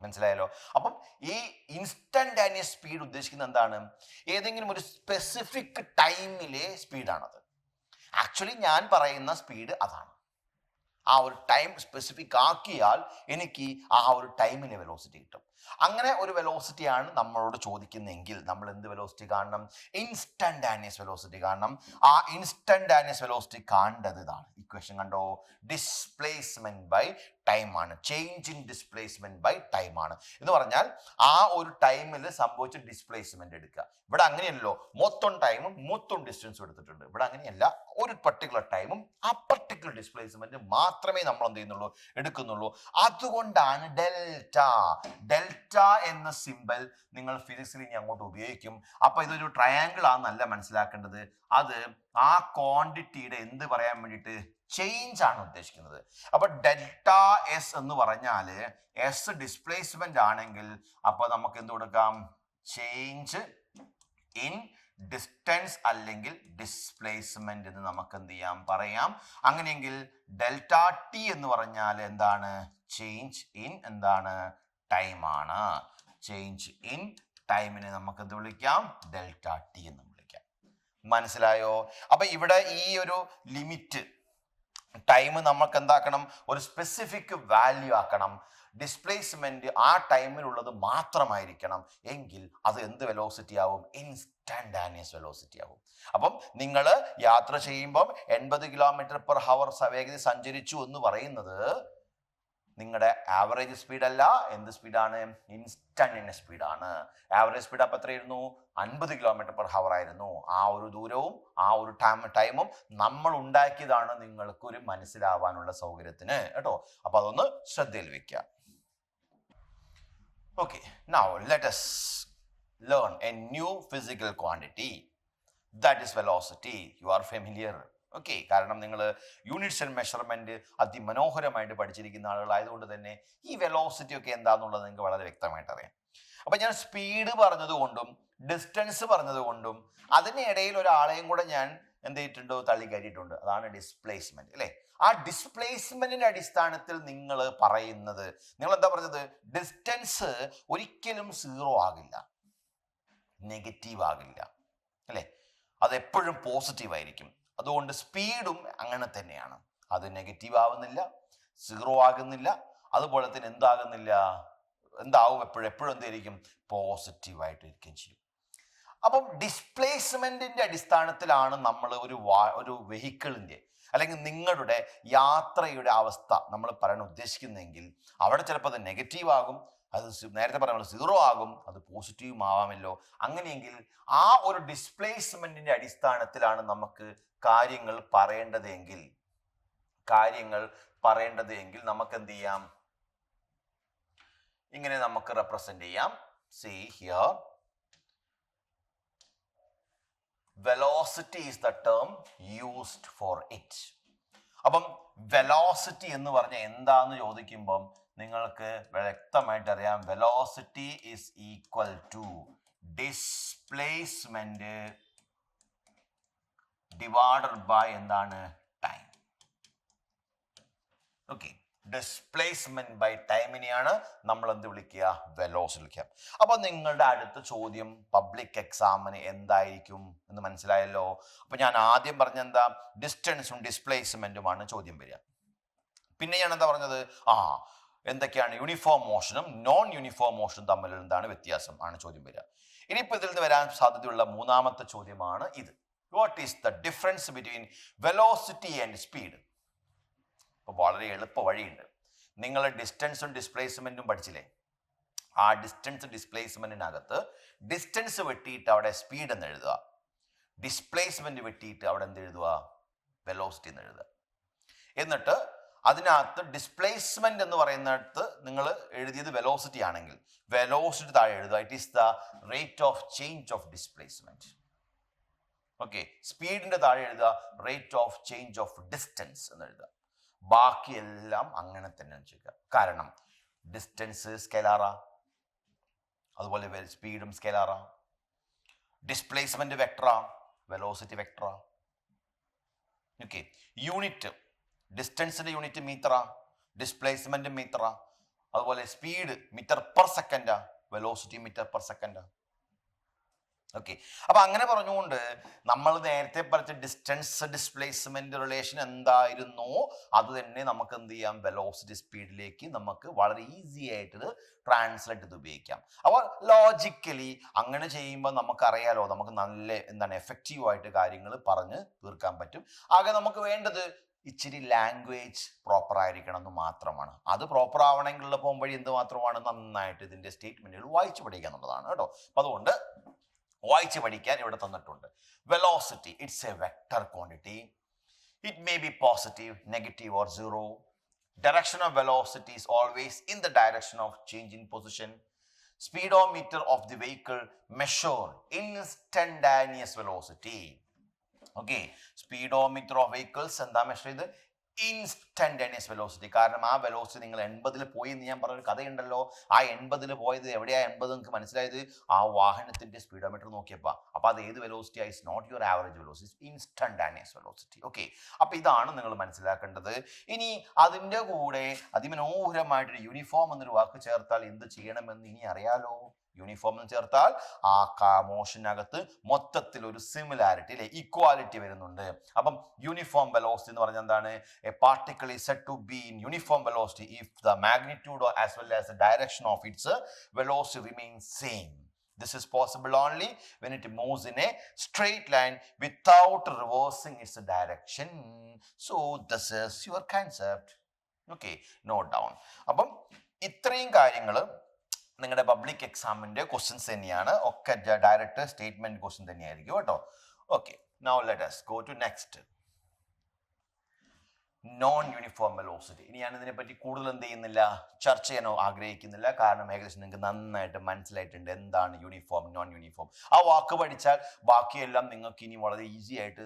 മനസ്സിലായല്ലോ. അപ്പം ഈ ഇൻസ്റ്റന്റാനിയസ് സ്പീഡ് ഉദ്ദേശിക്കുന്നത് എന്താണ്, ഏതെങ്കിലും ഒരു സ്പെസിഫിക് ടൈമിലെ സ്പീഡാണത്. ആക്ച്വലി ഞാൻ പറയുന്ന സ്പീഡ് അതാണ്. ആ ഒരു ടൈം സ്പെസിഫിക് ആക്കിയാൽ എനിക്ക് ആ ഒരു ടൈമിലെ വെലോസിറ്റി കിട്ടും. അങ്ങനെ ഒരു വെലോസിറ്റിയാണ് നമ്മളോട് ചോദിക്കുന്നതെങ്കിൽ നമ്മൾ എന്ത് വെലോസിറ്റി കാണണം, ഇൻസ്റ്റന്റാനിയസ് വെലോസിറ്റി കാണണം. ആ ഇൻസ്റ്റന്റാനിയസ് വെലോസിറ്റി കാണേണ്ടത് ഇതാണ്, ഇക്വേഷൻ കണ്ടോ, ഡിസ്പ്ലേസ്മെന്റ് ബൈ ടൈം ആണ്. Change in displacement by time ആണ് എന്ന് പറഞ്ഞാൽ ആ ഒരു ടൈമിൽ സംഭവിച്ച ഡിസ്പ്ലേസ്മെന്റ് എടുക്കുക. ഇവിടെ അങ്ങനെയല്ലോ, മൊത്തം ടൈമും മൊത്തം ഡിസ്റ്റൻസും എടുത്തിട്ടുണ്ട്. ഇവിടെ അങ്ങനെയല്ല, ഒരു പർട്ടിക്കുലർ ടൈമും ആ പർട്ടിക്കുലർ ഡിസ്പ്ലേസ്മെന്റ് മാത്രമേ നമ്മൾ എന്ത് ചെയ്യുന്നുള്ളൂ, എടുക്കുന്നുള്ളൂ. അതുകൊണ്ടാണ് ഡെൽറ്റ എന്ന സിമ്പൽ നിങ്ങൾ ഫിസിക്സിൽ ഇനി അങ്ങോട്ട് ഉപയോഗിക്കും. അപ്പൊ ഇതൊരു ട്രയാങ്കിൾ ആണെന്നല്ല മനസ്സിലാക്കേണ്ടത്, അത് ആ ക്വാണ്ടിറ്റിയുടെ എന്ത് പറയാൻ വേണ്ടിയിട്ട് ചേഞ്ച് ആണ് ഉദ്ദേശിക്കുന്നത്. അപ്പൊ ഡെൽറ്റ എസ് എന്ന് പറഞ്ഞാൽ എസ് ഡിസ്പ്ലേസ്മെന്റ് ആണെങ്കിൽ അപ്പൊ നമുക്ക് എന്ത് കൊടുക്കാം, ചേഞ്ച് ഇൻ ഡിസ്റ്റൻസ് അല്ലെങ്കിൽ ഡിസ്പ്ലേസ്മെന്റ് എന്ന് നമുക്ക് എന്ത് ചെയ്യാം, പറയാം. അങ്ങനെയെങ്കിൽ ഡെൽറ്റ ടി എന്ന് പറഞ്ഞാൽ എന്താണ്, ചേഞ്ച് ഇൻ എന്താണ്, ടൈം ആണ്. ചേഞ്ച് ഇൻ ടൈമിനെ നമുക്ക് എന്ത് വിളിക്കാം, ഡെൽറ്റ ടി എന്ന് വിളിക്കാം. മനസ്സിലായോ. അപ്പൊ ഇവിടെ ഈ ഒരു ലിമിറ്റ് ടൈം നമുക്ക് എന്താക്കണം, ഒരു സ്പെസിഫിക് വാല്യൂ ആക്കണം. ഡിസ്പ്ലേസ്മെന്റ് ആ ടൈമിലുള്ളത് മാത്രമായിരിക്കണം, എങ്കിൽ അത് എന്ത് വെലോസിറ്റി ആവും, ഇൻസ്റ്റന്റാനിയസ് വെലോസിറ്റി ആവും. അപ്പം നിങ്ങൾ യാത്ര ചെയ്യുമ്പം 80 km/h വേഗത സഞ്ചരിച്ചു എന്ന് പറയുന്നത് നിങ്ങളുടെ ആവറേജ് സ്പീഡല്ല, എന്ത് സ്പീഡാണ്, ഇൻസ്റ്റന്റേനിയസ് സ്പീഡാണ്. ആവറേജ് സ്പീഡ് അപ്പം എത്രയായിരുന്നു, 50 km/h ആയിരുന്നു. ആ ഒരു ദൂരവും ആ ഒരു ടൈമും നമ്മൾ ഉണ്ടാക്കിയതാണ് നിങ്ങൾക്കൊരു മനസ്സിലാവാനുള്ള സൗകര്യത്തിന് കേട്ടോ. അപ്പൊ അതൊന്ന് ശ്രദ്ധയിൽ വെക്കുക. Okay, now let us learn a new physical quantity, that is velocity. You are familiar. Okay, കാരണം നിങ്ങൾ യൂണിറ്റ്സ് ആൻഡ് മെഷർമെന്റ് അതിമനോഹരമായിട്ട് പഠിച്ചിരിക്കുന്ന ആളുകളായതുകൊണ്ട് തന്നെ ഈ വെലോസിറ്റി ഒക്കെ എന്താണെന്നുള്ളത് നിങ്ങൾക്ക് വളരെ വ്യക്തമായിട്ട് അറിയാം. അപ്പൊ ഞാൻ സ്പീഡ് പറഞ്ഞതുകൊണ്ടും ഡിസ്റ്റൻസ് പറഞ്ഞതുകൊണ്ടും അതിനിടയിൽ ഒരാളെയും കൂടെ ഞാൻ എന്ത് ചെയ്തിട്ടുണ്ടോ, തള്ളിക്കയറ്റിയിട്ടുണ്ട്. അതാണ് ഡിസ്പ്ലേസ്മെന്റ് അല്ലേ. ആ ഡിസ്പ്ലേസ്മെന്റിന്റെ അടിസ്ഥാനത്തിൽ നിങ്ങൾ പറയുന്നത്, നിങ്ങൾ എന്താ പറഞ്ഞത്, ഡിസ്റ്റൻസ് ഒരിക്കലും സീറോ ആകില്ല, നെഗറ്റീവ് ആകില്ല അല്ലേ, അത് എപ്പോഴും പോസിറ്റീവ് ആയിരിക്കും. അതുകൊണ്ട് സ്പീഡും അങ്ങനെ തന്നെയാണ്, അത് നെഗറ്റീവ് ആവുന്നില്ല, സീറോ ആകുന്നില്ല, അതുപോലെ തന്നെ എന്താവും എപ്പോഴും എന്തായിരിക്കും, പോസിറ്റീവ് ആയിട്ടിരിക്കുകയും ചെയ്യും. അപ്പം ഡിസ്പ്ലേസ്മെന്റിന്റെ അടിസ്ഥാനത്തിലാണ് നമ്മൾ ഒരു വെഹിക്കിളിന്റെ അല്ലെങ്കിൽ നിങ്ങളുടെ യാത്രയുടെ അവസ്ഥ നമ്മൾ പറയാൻ ഉദ്ദേശിക്കുന്നതെങ്കിൽ അവിടെ ചിലപ്പോൾ അത് നെഗറ്റീവ് ആകും, അത് നേരത്തെ പറഞ്ഞ 0 ആകും, അത് പോസിറ്റീവും ആവാമല്ലോ. അങ്ങനെയെങ്കിൽ ആ ഒരു ഡിസ്പ്ലേസ്മെന്റിന്റെ അടിസ്ഥാനത്തിലാണ് നമുക്ക് കാര്യങ്ങൾ പറയേണ്ടതെങ്കിൽ നമുക്ക് എന്ത് ചെയ്യാം, ഇങ്ങനെ നമുക്ക് റെപ്രസെന്റ് ചെയ്യാം. See here, velocity is the term used for it. അപ്പം വെലോസിറ്റി എന്ന് പറഞ്ഞാൽ എന്താന്ന് ചോദിക്കുമ്പം നിങ്ങൾക്ക് വ്യക്തമായിട്ട് അറിയാം, velocity is equal to displacement divided by എന്താണ്, ടൈം. ഓക്കെ, ഡിസ്പ്ലേസ്മെന്റ് ബൈ ടൈമിനെയാണ് നമ്മൾ എന്ത് വിളിക്കുക, വെലോസിറ്റി വിളിക്കുക. അപ്പൊ നിങ്ങളുടെ അടുത്ത ചോദ്യം പബ്ലിക് എക്സാമിന് എന്തായിരിക്കും എന്ന് മനസ്സിലായല്ലോ. അപ്പൊ ഞാൻ ആദ്യം പറഞ്ഞ എന്താ, ഡിസ്റ്റൻസും ഡിസ്പ്ലേസ്മെന്റുമാണ് ചോദ്യം വരിക. പിന്നെ ഞാൻ എന്താ പറഞ്ഞത്, എന്തൊക്കെയാണ് യൂണിഫോം മോഷനും നോൺ യൂണിഫോം മോഷനും തമ്മിൽ എന്താണ് വ്യത്യാസം ആണ് ചോദ്യം വരിക. ഇനിയിപ്പോൾ ഇതിൽ നിന്ന് വരാൻ സാധ്യതയുള്ള മൂന്നാമത്തെ ചോദ്യമാണ് ഇത്. What is the difference between velocity and speed? അപ്പോൾ വളരെ എളുപ്പ വഴിയുണ്ട്. നിങ്ങൾ ഡിസ്റ്റൻസും ഡിസ്പ്ലേസ്മെന്റും പഠിച്ചില്ലേ? ആ ഡിസ്റ്റൻസ് ഡിസ്പ്ലേസ്മെന്റിനകത്ത് ഡിസ്റ്റൻസ് വെട്ടിയിട്ട് അവിടെ സ്പീഡ് എന്ന് എഴുതുക, ഡിസ്പ്ലേസ്മെന്റ് വെട്ടിയിട്ട് അവിടെ എന്ത് എഴുതുക, വെലോസിറ്റി എന്ന് എഴുതുക. എന്നിട്ട് അതിനകത്ത് ഡിസ്പ്ലേസ്മെന്റ് എന്ന് പറയുന്നിടത്ത് നിങ്ങൾ എഴുതിയത് വെലോസിറ്റി ആണെങ്കിൽ വെലോസിറ്റി താഴെ എഴുതുക, it is the rate of change of displacement. Okay, സ്പീഡിന്റെ താഴെ എഴുതുക rate of change of distance എന്ന് എഴുതുക. ബാക്കിയെല്ലാം അങ്ങനെ തന്നെ വെച്ചേക്കുക. കാരണം ഡിസ്റ്റൻസ് സ്കെലാറാ, അതുപോലെ സ്പീഡും സ്കെലാറാ, ഡിസ്പ്ലേസ്മെന്റ് വെക്ടറാ, വെലോസിറ്റി വെക്ടറാ. ഓക്കെ, യൂണിറ്റ്, ഡിസ്റ്റൻസിന്റെ യൂണിറ്റ് മീറ്ററാ, ഡിസ്പ്ലേസ്മെന്റ് മീറ്ററാ, അതുപോലെ സ്പീഡ് മീറ്റർ പെർ സെക്കൻഡാ, വെലോസിറ്റി മീറ്റർ പെർ സെക്കൻഡാ. ഓക്കെ, അപ്പൊ അങ്ങനെ പറഞ്ഞുകൊണ്ട് നമ്മൾ നേരത്തെ പറഞ്ഞ ഡിസ്റ്റൻസ് ഡിസ്പ്ലേസ്മെന്റ് റിലേഷൻ എന്തായിരുന്നു അത് തന്നെ നമുക്ക് എന്ത് ചെയ്യാം, വെലോസിറ്റി സ്പീഡിലേക്ക് നമുക്ക് വളരെ ഈസി ആയിട്ട് ട്രാൻസ്ലേറ്റ് ചെയ്ത് ഉപയോഗിക്കാം. അപ്പോൾ ലോജിക്കലി അങ്ങനെ ചെയ്യുമ്പോൾ നമുക്കറിയാലോ, നമുക്ക് നല്ല എന്താണ് എഫക്റ്റീവായിട്ട് കാര്യങ്ങൾ പറഞ്ഞ് തീർക്കാൻ പറ്റും. ആകെ നമുക്ക് വേണ്ടത് ഇച്ചിരി ലാംഗ്വേജ് പ്രോപ്പർ ആയിരിക്കണം എന്ന് മാത്രമാണ്. അത് പ്രോപ്പർ ആവണമെങ്കിലുള്ള പോകുമ്പഴി എന്ത് മാത്രമാണ്, നന്നായിട്ട് ഇതിന്റെ സ്റ്റേറ്റ്മെന്റുകൾ വായിച്ചു പഠിക്കുക എന്നുള്ളതാണ് കേട്ടോ. അപ്പൊ അതുകൊണ്ട് വായിച്ച് പഠിക്കാൻ ഇവിടെ തന്നിട്ടുണ്ട്. Velocity, it's A vector quantity. It may be positive, negative or zero. Direction of velocity is always in the direction of change in position. Speedometer of the vehicle measure instantaneous velocity. Okay, speedometer of vehicles എന്താ measure ചെയ്ത്, instantaneous velocity. കാരണം ആ velocity നിങ്ങൾ 80 പോയി എന്ന് ഞാൻ പറഞ്ഞൊരു കഥയുണ്ടല്ലോ. ആ 80 പോയത് എവിടെയാ 80 നിങ്ങൾക്ക് മനസ്സിലായത്, ആ വാഹനത്തിന്റെ സ്പീഡോമീറ്റർ നോക്കിയപ്പോ. അപ്പൊ അത് ഏത് വെലോസിറ്റി ആയി, not your average velocity, instantaneous velocity. Okay, അപ്പൊ ഇതാണ് നിങ്ങൾ മനസ്സിലാക്കേണ്ടത്. ഇനി അതിന്റെ കൂടെ അതിമനോഹരമായിട്ടൊരു യൂണിഫോം എന്നൊരു വാക്ക് ചേർത്താൽ എന്ത് ചെയ്യണമെന്ന് ഇനി അറിയാലോ. യൂണിഫോം എന്ന് ചേർത്താൽ ആ മോഷനകത്ത് മൊത്തത്തിൽ ഒരു സിമിലാരിറ്റി അല്ലെ, ഈക്വാലിറ്റി വരുന്നുണ്ട്. അപ്പം യൂണിഫോം വെലോസിറ്റി എന്ന് പറഞ്ഞാൽ എന്താണ്, a particle is said to be in uniform velocity if the magnitude as well as the direction of its velocity remains same. This is possible only when it moves in a straight line without reversing its direction. So this is your concept. Okay, note down. അപ്പം ഇത്രയും കാര്യങ്ങൾ നിങ്ങളുടെ public എക്സാമിന്റെ questions തന്നെയാണ്. ഒക്കെ direct statement question തന്നെയായിരിക്കും കേട്ടോ. Okay, now let us go to next. Non uniform velocity. ഇനി ഞാൻ ഇതിനെപ്പറ്റി കൂടുതൽ എന്ത് ചെയ്യുന്നില്ല, ചർച്ച ചെയ്യാനോ ആഗ്രഹിക്കുന്നില്ല. കാരണം ഏകദേശം നിങ്ങൾക്ക് നന്നായിട്ട് മനസ്സിലായിട്ടുണ്ട് എന്താണ് യൂണിഫോം, നോൺ യൂണിഫോം. ആ വാക്ക് പഠിച്ചാൽ ബാക്കിയെല്ലാം നിങ്ങൾക്ക് ഇനി വളരെ ഈസി ആയിട്ട്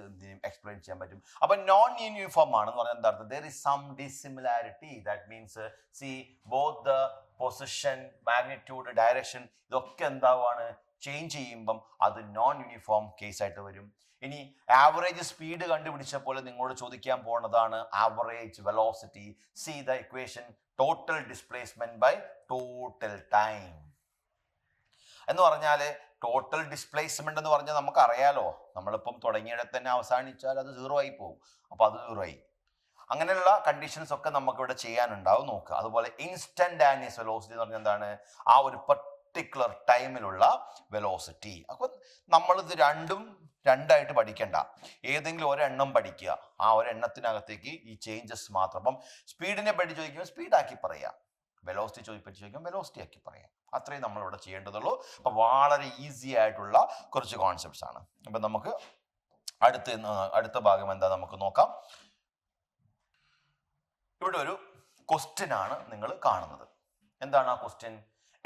എക്സ്പ്ലെയിൻ ചെയ്യാൻ പറ്റും. അപ്പൊ നോൺ യൂണിഫോം ആണെന്ന് പറഞ്ഞാൽ എന്താ അർത്ഥം, there is some dissimilarity. That means see both the position, magnitude, direction ഇതൊക്കെ എന്താവാണ്, ചേഞ്ച് ചെയ്യുമ്പം അത് നോൺ യൂണിഫോം കേസായിട്ട് വരും. ഇനി ആവറേജ് സ്പീഡ് കണ്ടുപിടിച്ചപ്പോൾ നിങ്ങളോട് ചോദിക്കാൻ പോകുന്നതാണ് average velocity. See the equation total displacement by total time എന്ന് പറഞ്ഞാൽ ടോട്ടൽ ഡിസ്പ്ലേസ്മെന്റ് എന്ന് പറഞ്ഞാൽ നമുക്കറിയാലോ, നമ്മളിപ്പം തുടങ്ങിയിടത്ത് തന്നെ അവസാനിച്ചാൽ അത് 0 ആയി പോകും. അപ്പൊ അത് 0 ആയി. അങ്ങനെയുള്ള കണ്ടീഷൻസ് ഒക്കെ നമുക്ക് ഇവിടെ ചെയ്യാനുണ്ടാവും, നോക്കുക. അതുപോലെ ഇൻസ്റ്റന്റാനിയസ് വെലോസിറ്റി എന്ന് പറഞ്ഞാൽ എന്താണ്, ആ ഒരു പർട്ടിക്കുലർ ടൈമിലുള്ള വെലോസിറ്റി. അപ്പൊ നമ്മളിത് രണ്ടായിട്ട് പഠിക്കണ്ട, ഏതെങ്കിലും ഒരെണ്ണം പഠിക്കുക. ആ ഒരെണ്ണത്തിനകത്തേക്ക് ഈ ചേഞ്ചസ് മാത്രം. അപ്പം സ്പീഡിനെ പറ്റി ചോദിക്കുമ്പോൾ സ്പീഡാക്കി പറയാം, വെലോസിറ്റി ചോദിക്കും, വെലോസിറ്റി ആക്കി പറയാം. അത്രയും നമ്മളിവിടെ ചെയ്യേണ്ടതുള്ളൂ. അപ്പം വളരെ ഈസി ആയിട്ടുള്ള കുറച്ച് കോൺസെപ്റ്റ്സ് ആണ്. അപ്പം നമുക്ക് അടുത്ത ഭാഗം എന്താ നമുക്ക് നോക്കാം. ഇവിടെ ഒരു ക്വസ്റ്റ്യൻ ആണ് നിങ്ങൾ കാണുന്നത്. എന്താണ് ആ question?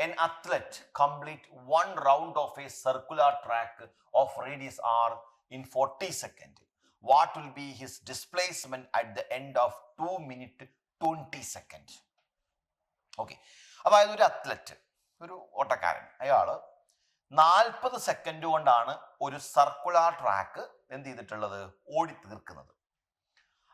An athlete complete one round of a circular track of radius r in 40 seconds. What will be his displacement at the end of 2 minutes 20 seconds? Okay, അതായത് ഒരു അത്ലറ്റ്, ഒരു ഓട്ടക്കാരൻ, അയാള് 40 സെക്കൻഡ് കൊണ്ടാണ് ഒരു സർക്കുലർ ട്രാക്ക് എന്ത് ചെയ്തിട്ടുള്ളത്? ഓടി തീർക്കുന്നത്.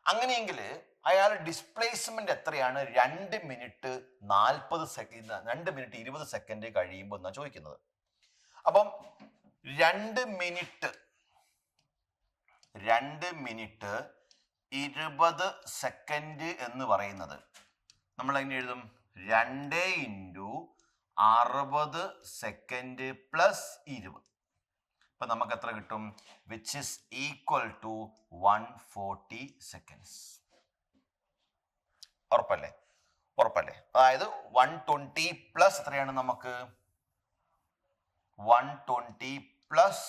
അങ്ങനെയെങ്കിൽ അയാൾ ഡിസ്പ്ലേസ്മെന്റ് എത്രയാണ് 2 മിനിറ്റ് 40 സെക്കൻഡ് 2 മിനിറ്റ് 20 സെക്കൻഡ് കഴിയുമ്പോൾ എന്നാണ് ചോദിക്കുന്നത്. അപ്പം 2 മിനിറ്റ് 20 സെക്കൻഡ് എന്ന് പറയുന്നത് നമ്മൾ എങ്ങനെ എഴുതും? 2 × 60 സെക്കൻഡ് പ്ലസ് 20. അപ്പൊ നമുക്ക് എത്ര കിട്ടും? Which is equal to 140 seconds. ഉറപ്പല്ലേ? അതായത് 120 പ്ലസ് എത്രയാണ് നമുക്ക്? 120 പ്ലസ്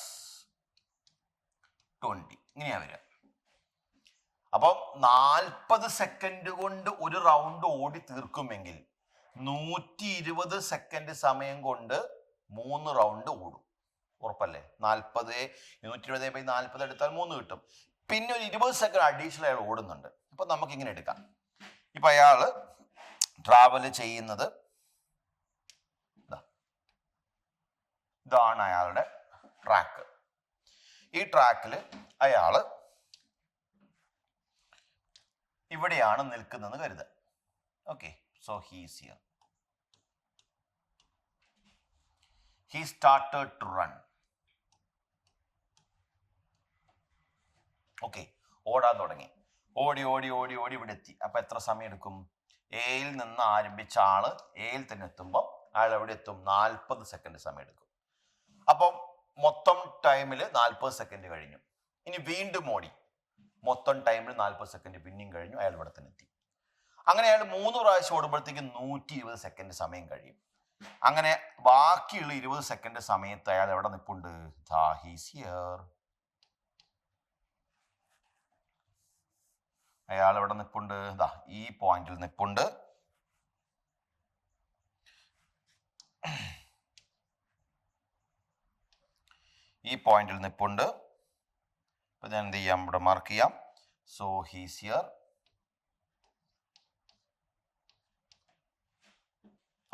20 ഇങ്ങനെയാ വരിക. അപ്പം 40 സെക്കൻഡ് കൊണ്ട് ഒരു റൗണ്ട് ഓടി തീർക്കുമെങ്കിൽ 120 സെക്കൻഡ് സമയം കൊണ്ട് 3 റൗണ്ട് ഓടും. ഉറപ്പല്ലേ? 120/40 എടുത്താൽ 3 കിട്ടും. പിന്നെ ഒരു 20 സെക്കൻഡ് അഡീഷണൽ അയാൾ ഓടുന്നുണ്ട്. അപ്പൊ നമുക്ക് ഇങ്ങനെ എടുക്കാം. ഇപ്പൊ അയാള് ട്രാവൽ ചെയ്യുന്നത് ഇതാണ് അയാളുടെ ട്രാക്ക്. ഈ ട്രാക്കിൽ അയാള് ഇവിടെയാണ് നിൽക്കുന്നതെന്ന് കരുതുക. Okay, so he's here. He started to run. Okay, ഓടാൻ തുടങ്ങി. ഓടി ഇവിടെ എത്തി. അപ്പൊ എത്ര സമയം എടുക്കും? എയിൽ നിന്ന് ആരംഭിച്ച ആള് എയിൽ തന്നെ എത്തുമ്പോൾ അയാൾ എവിടെ എത്തും? 40 സെക്കൻഡ് സമയം എടുക്കും. അപ്പം മൊത്തം ടൈമിൽ 40 സെക്കൻഡ് കഴിഞ്ഞു. ഇനി വീണ്ടും ഓടി. മൊത്തം ടൈമിൽ 40 സെക്കൻഡ് പിന്നെയും കഴിഞ്ഞു. അയാൾ ഇവിടെ തന്നെ എത്തി. അങ്ങനെ അയാൾ 3 പ്രാവശ്യം ഓടുമ്പോഴത്തേക്ക് 120 സെക്കൻഡ് സമയം കഴിയും. അങ്ങനെ ബാക്കിയുള്ള 20 സെക്കൻഡ് സമയത്ത് അയാൾ എവിടെ നിൽപ്പുണ്ട്? അയാൾ എവിടെ നിൽപ്പുണ്ട്? ഈ പോയിന്റിൽ നിൽപ്പുണ്ട്. അപ്പൊ ഞാൻ എന്ത് ചെയ്യാം? ഇവിടെ മാർക്ക് ചെയ്യാം. So he's here.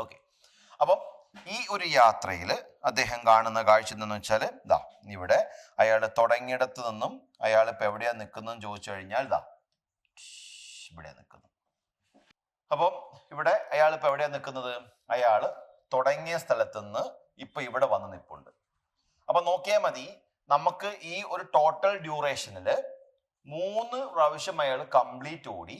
ഓക്കെ, അപ്പം ഈ ഒരു യാത്രയിൽ അദ്ദേഹം കാണുന്ന കാഴ്ച എന്തെന്ന് വെച്ചാൽ ഇവിടെ അയാൾ തുടങ്ങിയിടത്ത് നിന്നും അയാൾ ഇപ്പൊ എവിടെയാ നിൽക്കുന്നതെന്ന് ചോദിച്ചു കഴിഞ്ഞാൽ ഇവിടെ നിൽക്കുന്നു. അപ്പം ഇവിടെ അയാൾ ഇപ്പൊ എവിടെയാ നിൽക്കുന്നത്? അയാൾ തുടങ്ങിയ സ്ഥലത്ത് നിന്ന് ഇപ്പൊ ഇവിടെ വന്ന് നിൽപ്പുണ്ട്. അപ്പൊ നോക്കിയാൽ മതി, നമുക്ക് ഈ ഒരു ടോട്ടൽ ഡ്യൂറേഷനിൽ 3 പ്രാവശ്യം അയാൾ കംപ്ലീറ്റ് ഓടി.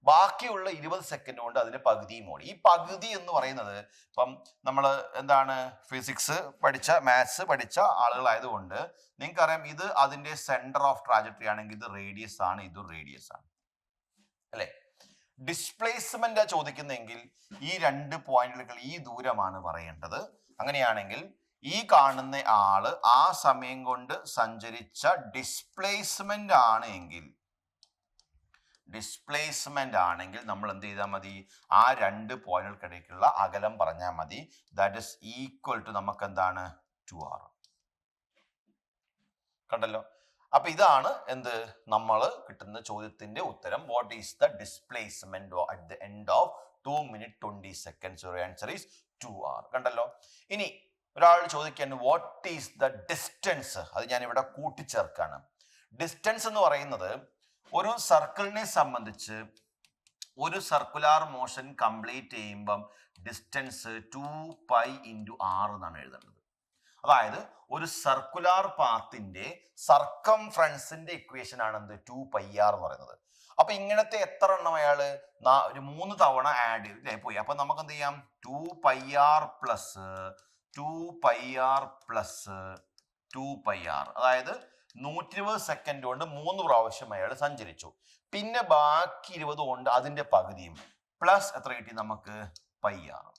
ബാക്കിയുള്ള 20 സെക്കൻഡ് കൊണ്ട് അതിന്റെ പകുതിയും ഓടി. ഈ പകുതി എന്ന് പറയുന്നത് ഇപ്പം നമ്മൾ എന്താണ് ഫിസിക്സ് പഠിച്ച, മാത്സ് പഠിച്ച ആളുകളായതുകൊണ്ട് നിങ്ങൾക്കറിയാം, ഇത് അതിന്റെ സെന്റർ ഓഫ് ട്രാജക്ടറി ആണെങ്കിൽ ഇത് റേഡിയസ് ആണ്, ഇതും റേഡിയസ് ആണ്, അല്ലെ? ഡിസ്പ്ലേസ്മെന്റ് ചോദിക്കുന്നെങ്കിൽ ഈ 2 പോയിന്റുകൾ ഈ ദൂരമാണ് പറയേണ്ടത്. അങ്ങനെയാണെങ്കിൽ ഈ കാണുന്ന ആള് ആ സമയം കൊണ്ട് സഞ്ചരിച്ച ഡിസ്പ്ലേസ്മെന്റ് ആണെങ്കിൽ നമ്മൾ എന്ത് ചെയ്താൽ മതി? ആ 2 പോയിന്റുകൾക്കിടയ്ക്കുള്ള അകലം പറഞ്ഞാൽ മതി. ദാറ്റ് ഇസ് ഈക്വൽ ടു നമുക്ക് എന്താണ്? 2r. കണ്ടല്ലോ. അപ്പൊ ഇതാണ് എന്ത് നമ്മൾ കിട്ടുന്ന ചോദ്യത്തിന്റെ ഉത്തരം. What is the displacement at the end of 2 minutes 20 seconds? Your answer is 2r. കണ്ടല്ലോ. ഇനി ഒരാൾ ചോദിക്കാൻ വാട്ട് ഈസ് ദ ഡിസ്റ്റൻസ്? അത് ഞാൻ ഇവിടെ കൂട്ടിച്ചേർക്കാണ്. ഡിസ്റ്റൻസ് എന്ന് പറയുന്നത് ഒരു സർക്കിളിനെ സംബന്ധിച്ച് ഒരു സർക്കുലാർ മോഷൻ കംപ്ലീറ്റ് ചെയ്യുമ്പം ഡിസ്റ്റൻസ് 2π × r എന്നാണ് എഴുതേണ്ടത്. അതായത് ഒരു സർക്കുലാർ പാത്തിന്റെ സർക്കംഫറൻസിന്റെ ഇക്വേഷൻ ആണ് എന്ത്? 2πr എന്ന് പറയുന്നത്. അപ്പൊ ഇങ്ങനത്തെ എത്ര എണ്ണം അയാള് ഒരു 3 തവണ ആഡ് ചെയ്ത് പോയി. അപ്പൊ നമുക്ക് എന്ത് ചെയ്യാം? 2πr പ്ലസ് 2πr, അതായത് 120 സെക്കൻഡ് കൊണ്ട് 3 പ്രാവശ്യം അയാൾ സഞ്ചരിച്ചു. പിന്നെ ബാക്കി 20 കൊണ്ട് അതിന്റെ പകുതിയും പ്ലസ് എത്ര കിട്ടി നമുക്ക്? Pi R.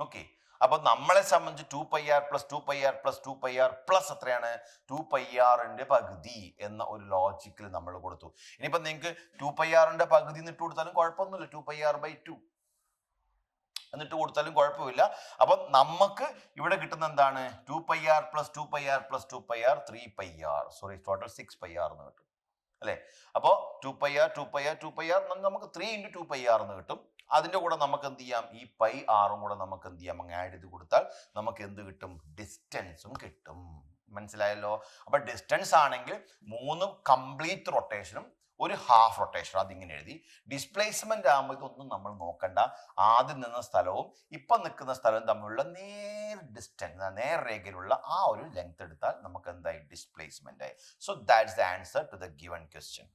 ഓക്കെ, അപ്പൊ നമ്മളെ സംബന്ധിച്ച് 2πr plus 2πr plus 2πr plus എത്രയാണ് 2πrന്റെ പകുതി എന്ന ഒരു ലോജിക്കിൽ നമ്മൾ കൊടുത്തു. ഇനിയിപ്പോ നിങ്ങൾക്ക് 2πrന്റെ പകുതി എന്നിട്ട് കൊടുത്താലും കുഴപ്പമൊന്നുമില്ല, 2πr/2 എന്നിട്ട് കൊടുത്താലും കുഴപ്പമില്ല. അപ്പൊ നമുക്ക് ഇവിടെ കിട്ടുന്ന എന്താണ് 2πr plus 2πr plus 2πr 3πr, sorry total 6πr എന്ന് കിട്ടും അല്ലെ. അപ്പോ 2πr 2πr 2πr നമുക്ക് 3 × 2πr എന്ന് കിട്ടും. അതിന്റെ കൂടെ നമുക്ക് എന്ത് ചെയ്യാം, ഈ പൈ ആറും കൂടെ നമുക്ക് എന്ത് ചെയ്യാം, അങ്ങ് ആഡ് ചെയ്ത് കൊടുത്താൽ നമുക്ക് എന്ത് കിട്ടും, ഡിസ്റ്റൻസും കിട്ടും. മനസ്സിലായല്ലോ. അപ്പൊ ഡിസ്റ്റൻസ് ആണെങ്കിൽ 3 കംപ്ലീറ്റ് റൊട്ടേഷനും ഒരു ഹാഫ് റൊട്ടേഷൻ, അതിങ്ങനെ എഴുതി. ഡിസ്പ്ലേസ്മെന്റ് ആകുമ്പോൾ ഇതൊന്നും നമ്മൾ നോക്കണ്ട, ആദ്യം നിന്ന സ്ഥലവും ഇപ്പൊ നിൽക്കുന്ന സ്ഥലവും തമ്മിലുള്ള നേർരേഖയിലുള്ള ആ ഒരു ലെങ്ത് എടുത്താൽ നമുക്ക് എന്തായി, ഡിസ്പ്ലേസ്മെന്റ് ആയി. So that's the answer to the given question.